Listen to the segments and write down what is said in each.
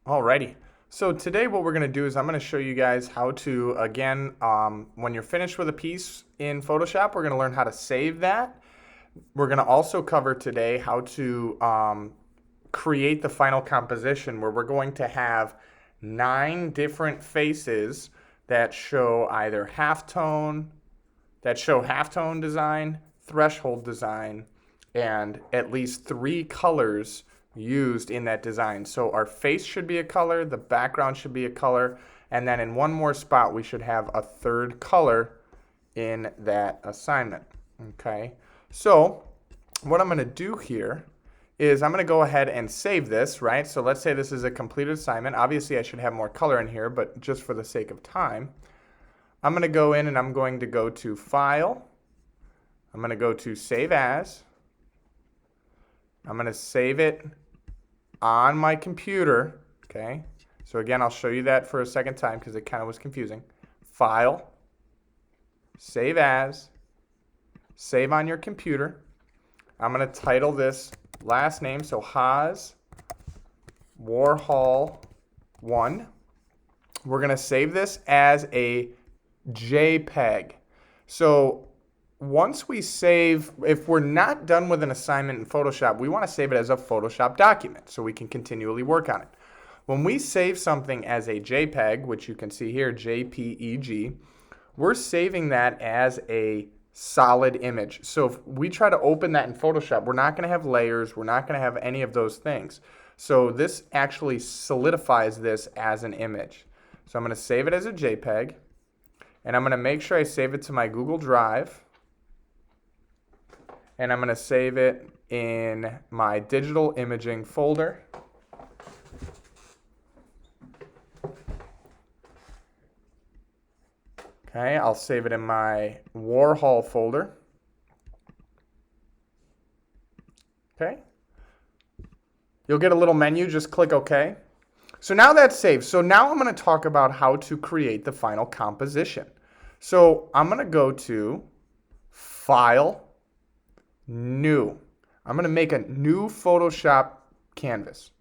Alrighty. So today what we're going to do is I'm going to show you guys how to, again, when you're finished with a piece in Photoshop, we're going to learn how to save that. We're going to also cover today how to create the final composition where we're going to have 9 different faces that show either halftone design, threshold design, and at least 3 colors used in that design. So our face should be a color, the background should be a color, and then in one more spot we should have a third color in that assignment. Okay, so what I'm going to do here is I'm going to go ahead and save this, right? So let's say this is a completed assignment. Obviously I should have more color in here, but just for the sake of time, I'm going to go in and I'm going to go to File. I'm going to go to Save As. I'm going to save it on my computer, okay? So again, I'll show you that for a second time because it kind of was confusing. File, Save As, save on your computer. I'm going to title this last name, so Haas Warhol 1. We're going to save this as a JPEG. So once we save, if we're not done with an assignment in Photoshop, we want to save it as a Photoshop document so we can continually work on it. When we save something as a JPEG, which you can see here, JPEG, we're saving that as a solid image. So if we try to open that in Photoshop, we're not going to have layers, we're not going to have any of those things. So this actually solidifies this as an image. So I'm going to save it as a JPEG, and I'm going to make sure I save it to my Google Drive. And I'm going to save it in my digital imaging folder. Okay, I'll save it in my Warhol folder. Okay. You'll get a little menu, just click OK. So now that's saved. So now I'm going to talk about how to create the final composition. So I'm going to go to File, New. I'm going to make a new Photoshop canvas.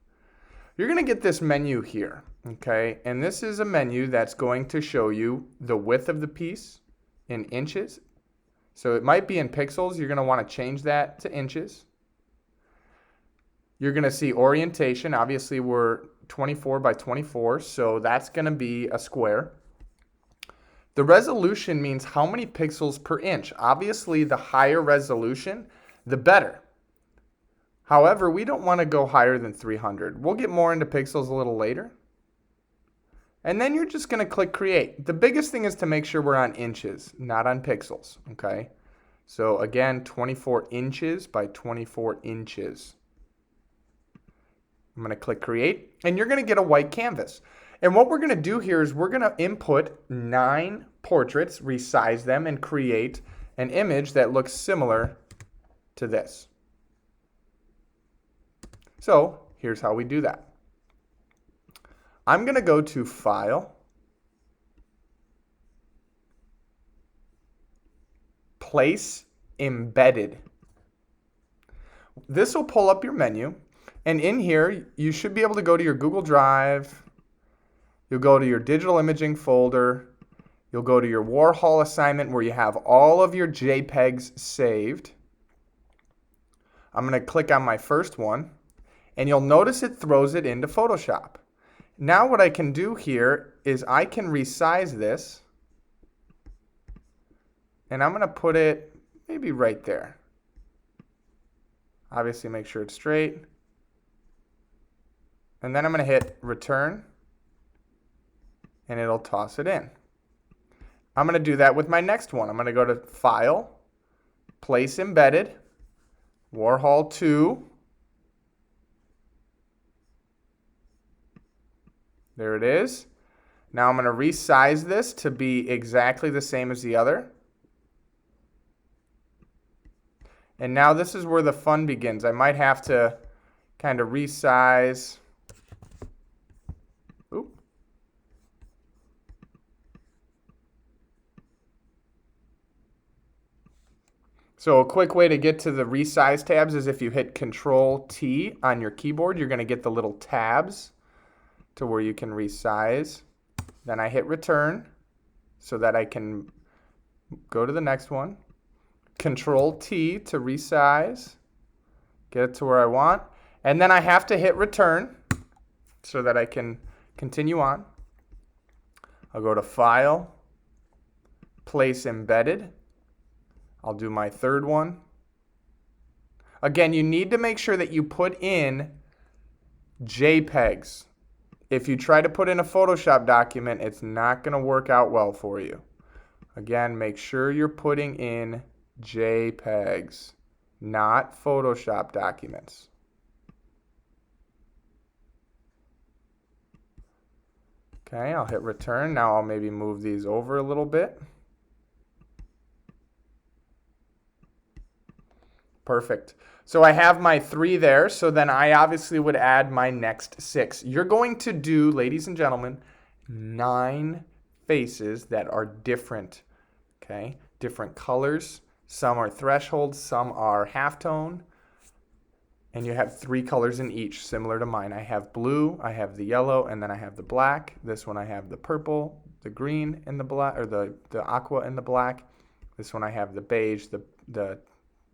You're going to get this menu here, okay? And this is a menu that's going to show you the width of the piece in inches. So it might be in pixels. You're going to want to change that to inches. You're going to see orientation. Obviously, we're 24 by 24, so that's going to be a square. The resolution means how many pixels per inch. Obviously, the higher resolution, the better. However, we don't want to go higher than 300. We'll get more into pixels a little later. And then you're just going to click Create. The biggest thing is to make sure we're on inches, not on pixels, okay? So again, 24 inches by 24 inches. I'm going to click Create, and you're going to get a white canvas. And what we're going to do here is we're going to input 9 portraits, resize them, and create an image that looks similar to this. So here's how we do that. I'm going to go to File, Place Embedded. This will pull up your menu, and in here you should be able to go to your Google Drive. You'll go to your digital imaging folder. You'll go to your Warhol assignment where you have all of your JPEGs saved. I'm going to click on my first one, and you'll notice it throws it into Photoshop. Now what I can do here is I can resize this, and I'm going to put it maybe right there. Obviously make sure it's straight. And then I'm going to hit Return, and it'll toss it in. I'm going to do that with my next one. I'm going to go to File, Place Embedded, Warhol 2. There it is. Now I'm going to resize this to be exactly the same as the other. And now this is where the fun begins. I might have to kind of resize. Oop. So a quick way to get to the resize tabs is if you hit Control T on your keyboard, you're going to get the little tabs. to where you can resize. Then I hit return so that I can go to the next one. Control T to resize, get it to where I want. And then I have to hit return so that I can continue on. I'll go to File, Place Embedded. I'll do my third one. Again, you need to make sure that you put in JPEGs. If you try to put in a Photoshop document, it's not going to work out well for you. Again, make sure you're putting in JPEGs, not Photoshop documents. Okay, I'll hit return. Now I'll maybe move these over a little bit. Perfect. So I have my 3 there, so then I obviously would add my next 6. You're going to do, ladies and gentlemen, 9 faces that are different, okay? Different colors. Some are thresholds, some are halftone, and you have 3 colors in each, similar to mine. I have blue, I have the yellow, and then I have the black. This one I have the purple, the green, and the black, or the aqua and the black. This one I have the beige, the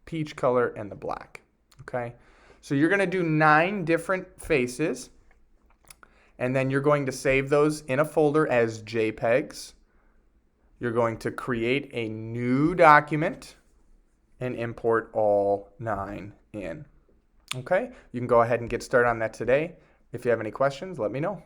peach color, and the black. Okay, so you're going to do 9 different faces, and then you're going to save those in a folder as JPEGs. You're going to create a new document and import all 9 in. Okay, you can go ahead and get started on that today. If you have any questions, let me know.